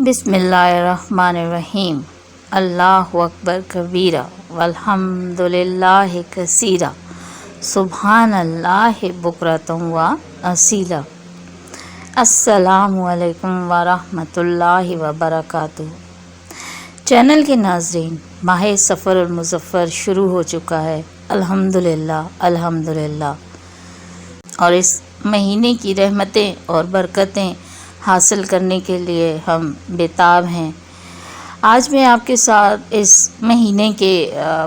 بسم اللہ الرحمن الرحیم۔ اللہ اکبر کبیرہ والحمد للہ کثیرہ سبحان اللہ بکرۃ و اصیلا۔ السلام علیکم ورحمۃ اللہ وبرکاتہ۔ چینل کے ناظرین، ماہ سفر المظفر شروع ہو چکا ہے، الحمدللہ الحمدللہ، اور اس مہینے کی رحمتیں اور برکتیں حاصل کرنے کے لیے ہم بےتاب ہیں۔ آج میں آپ کے ساتھ اس مہینے کے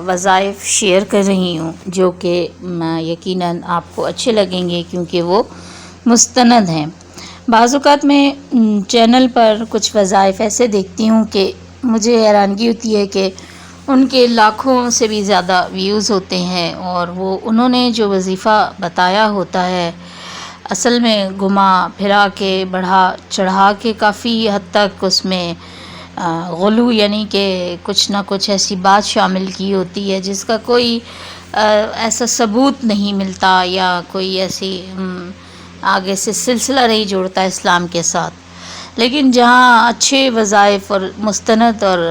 وظائف شیئر کر رہی ہوں، جو کہ یقیناً آپ کو اچھے لگیں گے کیونکہ وہ مستند ہیں۔ بعض اوقات میں چینل پر کچھ وظائف ایسے دیکھتی ہوں کہ مجھے حیرانگی ہوتی ہے کہ ان کے لاکھوں سے بھی زیادہ ویوز ہوتے ہیں، اور وہ انہوں نے جو وظیفہ بتایا ہوتا ہے اصل میں گھما پھرا کے بڑھا چڑھا کے کافی حد تک اس میں غلو، یعنی کہ کچھ نہ کچھ ایسی بات شامل کی ہوتی ہے جس کا کوئی ایسا ثبوت نہیں ملتا، یا کوئی ایسی آگے سے سلسلہ نہیں جوڑتا اسلام کے ساتھ۔ لیکن جہاں اچھے وظائف اور مستند اور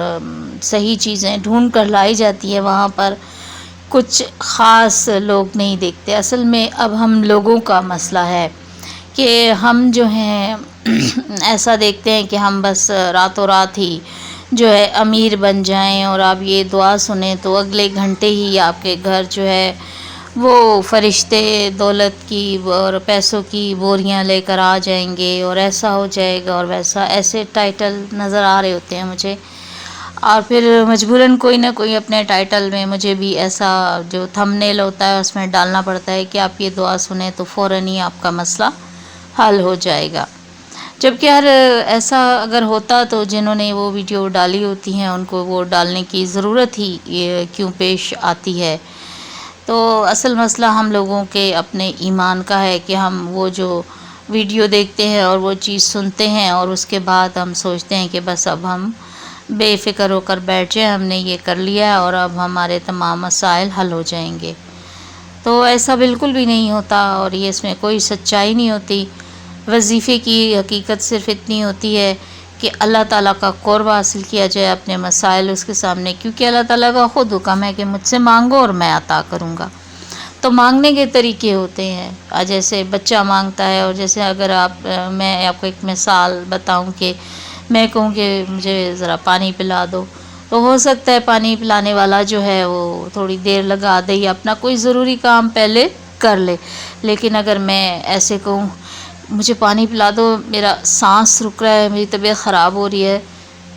صحیح چیزیں ڈھونڈ کر لائی جاتی ہیں، وہاں پر کچھ خاص لوگ نہیں دیکھتے۔ اصل میں اب ہم لوگوں کا مسئلہ ہے کہ ہم جو ہیں ایسا دیکھتے ہیں کہ ہم بس راتوں رات ہی جو ہے امیر بن جائیں، اور آپ یہ دعا سنیں تو اگلے گھنٹے ہی آپ کے گھر جو ہے وہ فرشتے دولت کی اور پیسوں کی بوریاں لے کر آ جائیں گے، اور ایسا ہو جائے گا اور ویسا، ایسے ٹائٹل نظر آ رہے ہوتے ہیں مجھے، اور پھر مجبوراً کوئی نہ کوئی اپنے ٹائٹل میں مجھے بھی ایسا جو تھم نیل ہوتا ہے اس میں ڈالنا پڑتا ہے کہ آپ یہ دعا سنیں تو فوراً ہی آپ کا مسئلہ حل ہو جائے گا۔ جبکہ یار ایسا اگر ہوتا تو جنہوں نے وہ ویڈیو ڈالی ہوتی ہیں ان کو وہ ڈالنے کی ضرورت ہی کیوں پیش آتی ہے؟ تو اصل مسئلہ ہم لوگوں کے اپنے ایمان کا ہے کہ ہم وہ جو ویڈیو دیکھتے ہیں اور وہ چیز سنتے ہیں، اور اس کے بعد ہم سوچتے ہیں کہ بس اب ہم بے فکر ہو کر بیٹھ جائیں، ہم نے یہ کر لیا ہے اور اب ہمارے تمام مسائل حل ہو جائیں گے۔ تو ایسا بالکل بھی نہیں ہوتا، اور یہ اس میں کوئی سچائی نہیں ہوتی۔ وظیفے کی حقیقت صرف اتنی ہوتی ہے کہ اللہ تعالیٰ کا قرب حاصل کیا جائے، اپنے مسائل اس کے سامنے، کیونکہ اللہ تعالیٰ کا خود حکم ہے کہ مجھ سے مانگو اور میں عطا کروں گا۔ تو مانگنے کے طریقے ہوتے ہیں، جیسے بچہ مانگتا ہے، اور جیسے اگر میں آپ کو ایک مثال بتاؤں کہ میں کہوں کہ مجھے ذرا پانی پلا دو، تو ہو سکتا ہے پانی پلانے والا جو ہے وہ تھوڑی دیر لگا دے یا اپنا کوئی ضروری کام پہلے کر لے۔ لیکن اگر میں ایسے کہوں مجھے پانی پلا دو، میرا سانس رک رہا ہے، میری طبیعت خراب ہو رہی ہے،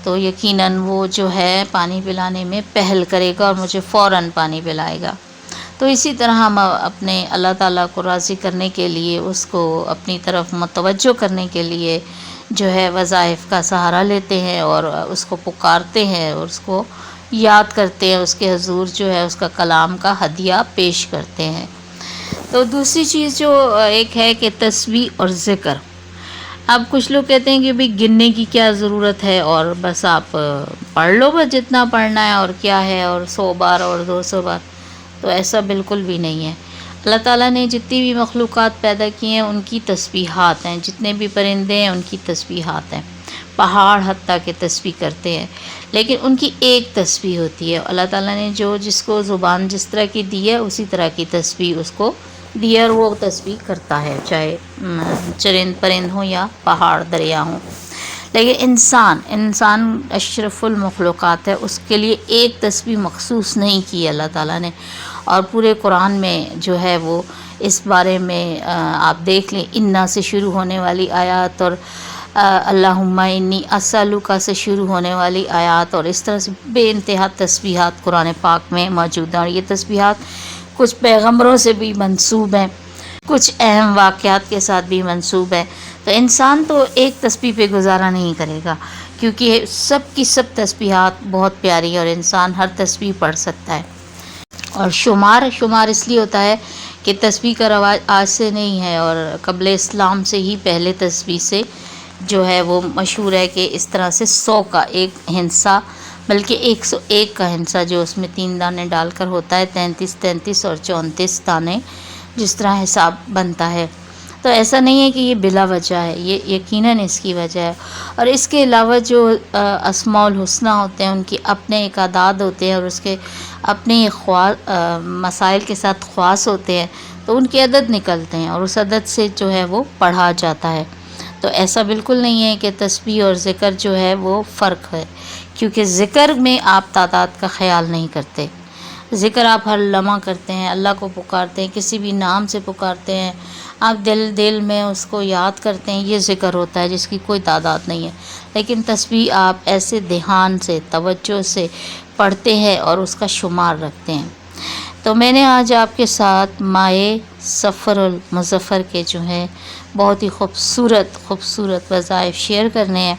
تو یقیناً وہ جو ہے پانی پلانے میں پہل کرے گا اور مجھے فوراً پانی پلائے گا۔ تو اسی طرح ہم اپنے اللہ تعالیٰ کو راضی کرنے کے لیے، اس کو اپنی طرف متوجہ کرنے کے لیے جو ہے وظائف کا سہارا لیتے ہیں، اور اس کو پکارتے ہیں اور اس کو یاد کرتے ہیں، اس کے حضور جو ہے اس کا کلام کا ہدیہ پیش کرتے ہیں۔ تو دوسری چیز جو ایک ہے کہ تسبیح اور ذکر۔ اب کچھ لوگ کہتے ہیں کہ بھئی گننے کی کیا ضرورت ہے، اور بس آپ پڑھ لو بس جتنا پڑھنا ہے، اور کیا ہے، اور 100 بار اور 200 بار، تو ایسا بالکل بھی نہیں ہے۔ اللہ تعالیٰ نے جتنی بھی مخلوقات پیدا کی ہیں ان کی تسبیحات ہیں، جتنے بھی پرندے ہیں ان کی تسبیحات ہیں، پہاڑ حتیٰ کہ تسبیح کرتے ہیں، لیکن ان کی ایک تسبیح ہوتی ہے۔ اللہ تعالیٰ نے جس کو زبان جس طرح کی دی ہے اسی طرح کی تسبیح اس کو دی ہے، اور وہ تسبیح کرتا ہے، چاہے چرند پرند ہوں یا پہاڑ دریا ہوں۔ لیکن انسان اشرف المخلوقات ہے، اس کے لیے ایک تسبیح مخصوص نہیں کی اللہ تعالیٰ نے، اور پورے قرآن میں جو ہے وہ اس بارے میں آپ دیکھ لیں، انا سے شروع ہونے والی آیات، اور اللہم انی اسألک سے شروع ہونے والی آیات، اور اس طرح سے بے انتہا تسبیحات قرآن پاک میں موجود ہیں، اور یہ تسبیحات کچھ پیغمبروں سے بھی منسوب ہیں، کچھ اہم واقعات کے ساتھ بھی منسوب ہے۔ تو انسان تو ایک تسبیح پہ گزارا نہیں کرے گا، کیونکہ سب کی سب تسبیحات بہت پیاری ہیں، اور انسان ہر تسبیح پڑھ سکتا ہے۔ اور شمار اس لیے ہوتا ہے کہ تسبیح کا رواج آج سے نہیں ہے، اور قبل اسلام سے ہی پہلے تسبیح سے جو ہے وہ مشہور ہے کہ اس طرح سے 100 کا ایک ہندسہ، بلکہ 101 کا ہندسہ جو اس میں 3 دانے ڈال کر ہوتا ہے، 33 اور 34 دانے، جس طرح حساب بنتا ہے۔ تو ایسا نہیں ہے کہ یہ بلا وجہ ہے، یہ یقیناً اس کی وجہ ہے۔ اور اس کے علاوہ جو اسماء الحسنی ہوتے ہیں ان کی اپنے ایک اعداد ہوتے ہیں اور اس کے اپنے مسائل کے ساتھ خواص ہوتے ہیں، تو ان کے عدد نکلتے ہیں اور اس عدد سے جو ہے وہ پڑھا جاتا ہے۔ تو ایسا بالکل نہیں ہے کہ تسبیح اور ذکر جو ہے وہ فرق ہے، کیونکہ ذکر میں آپ تعداد کا خیال نہیں کرتے، ذکر آپ ہر لمحہ کرتے ہیں، اللہ کو پکارتے ہیں، کسی بھی نام سے پکارتے ہیں، آپ دل میں اس کو یاد کرتے ہیں، یہ ذکر ہوتا ہے جس کی کوئی تعداد نہیں ہے۔ لیکن تسبیح آپ ایسے دھیان سے، توجہ سے پڑھتے ہیں اور اس کا شمار رکھتے ہیں۔ تو میں نے آج آپ کے ساتھ ماہ صفر المظفر کے جو ہیں بہت ہی خوبصورت وظائف شیئر کرنے ہیں۔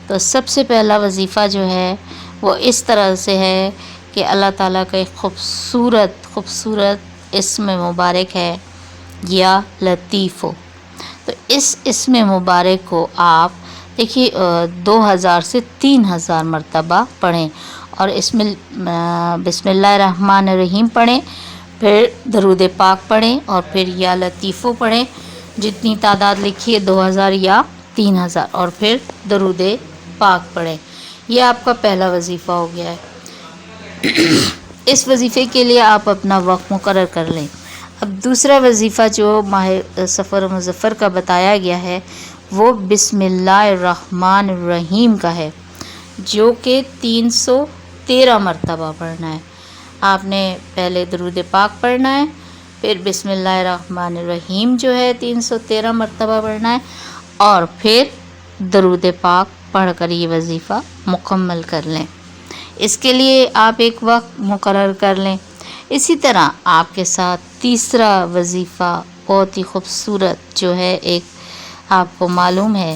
تو سب سے پہلا وظیفہ جو ہے وہ اس طرح سے ہے کہ اللہ تعالیٰ کا ایک خوبصورت اسم مبارک ہے یا لطیفو۔ تو اس اسم مبارک کو آپ دیکھیے 2000 سے 3000 مرتبہ پڑھیں، اور بسم اللہ الرحمن الرحیم پڑھیں، پھر درود پاک پڑھیں، اور پھر یا لطیفو پڑھیں، جتنی تعداد لکھی ہے 2000 یا 3000، اور پھر درود پاک پڑھیں۔ یہ آپ کا پہلا وظیفہ ہو گیا ہے۔ اس وظیفے کے لیے آپ اپنا وقت مقرر کر لیں۔ اب دوسرا وظیفہ جو ماہ صفر مظفر کا بتایا گیا ہے وہ بسم اللہ الرحمن الرحیم کا ہے، جو کہ 313 مرتبہ پڑھنا ہے۔ آپ نے پہلے درود پاک پڑھنا ہے، پھر بسم اللہ الرحمن الرحیم جو ہے 313 مرتبہ پڑھنا ہے، اور پھر درود پاک پڑھ کر یہ وظیفہ مکمل کر لیں۔ اس کے لیے آپ ایک وقت مقرر کر لیں۔ اسی طرح آپ کے ساتھ تیسرا وظیفہ بہت ہی خوبصورت جو ہے، ایک آپ کو معلوم ہے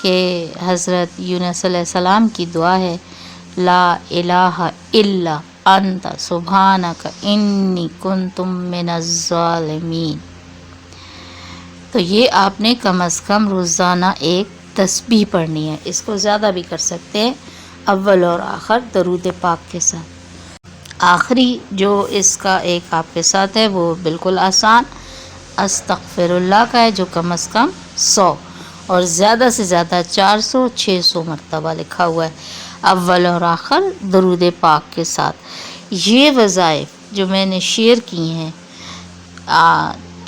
کہ حضرت یونس علیہ السلام کی دعا ہے، لا الہ الا انت سبحانک انی کنت من الظالمین۔ تو یہ آپ نے کم از کم روزانہ ایک تسبیح پڑھنی ہے، اس کو زیادہ بھی کر سکتے ہیں، اول اور آخر درود پاک کے ساتھ۔ آخری جو اس کا ایک آپ کے ساتھ ہے وہ بالکل آسان، استغفر اللہ کا ہے، جو کم از کم 100 اور زیادہ سے زیادہ 400-600 مرتبہ لکھا ہوا ہے، اول اور آخر درود پاک کے ساتھ۔ یہ وظائف جو میں نے شیئر کی ہیں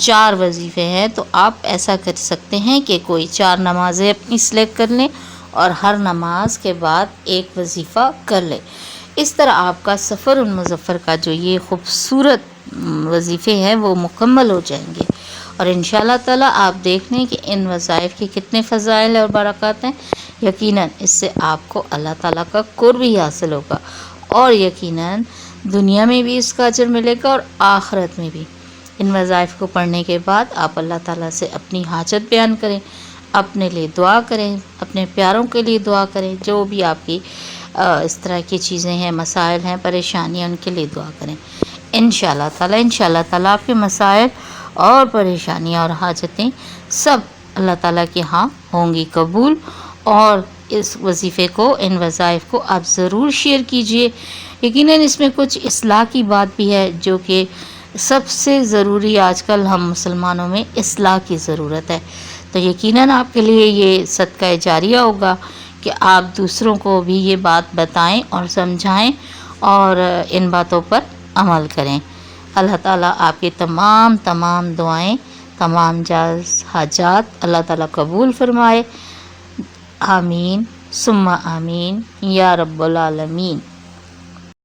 4 وظیفے ہیں، تو آپ ایسا کر سکتے ہیں کہ کوئی 4 نمازیں اپنی سلیکٹ کر لیں اور ہر نماز کے بعد ایک وظیفہ کر لیں۔ اس طرح آپ کا صفر المظفر کا جو یہ خوبصورت وظیفے ہیں وہ مکمل ہو جائیں گے، اور انشاءاللہ تعالیٰ آپ دیکھ لیں کہ ان وظائف کے کتنے فضائل اور برکات ہیں۔ یقیناً اس سے آپ کو اللہ تعالیٰ کا قرب ہی حاصل ہوگا، اور یقیناً دنیا میں بھی اس کا اجر ملے گا اور آخرت میں بھی۔ ان وظائف کو پڑھنے کے بعد آپ اللہ تعالیٰ سے اپنی حاجت بیان کریں، اپنے لیے دعا کریں، اپنے پیاروں کے لیے دعا کریں، جو بھی آپ کی اس طرح کی چیزیں ہیں، مسائل ہیں، پریشانیاں، ان کے لیے دعا کریں۔ انشاءاللہ تعالیٰ آپ کے مسائل اور پریشانیاں اور حاجتیں سب اللہ تعالیٰ کے ہاں ہوں گی قبول۔ اور اس وظیفے کو، ان وظائف کو آپ ضرور شیئر کیجئے۔ یقیناً اس میں کچھ اصلاح کی بات بھی ہے، جو کہ سب سے ضروری آج کل ہم مسلمانوں میں اصلاح کی ضرورت ہے۔ تو یقیناً آپ کے لیے یہ صدقہ جاریہ ہوگا کہ آپ دوسروں کو بھی یہ بات بتائیں اور سمجھائیں اور ان باتوں پر عمل کریں۔ اللہ تعالیٰ آپ کی تمام دعائیں، تمام جائز حاجات اللہ تعالیٰ قبول فرمائے۔ آمین ثم آمین یا رب العالمین۔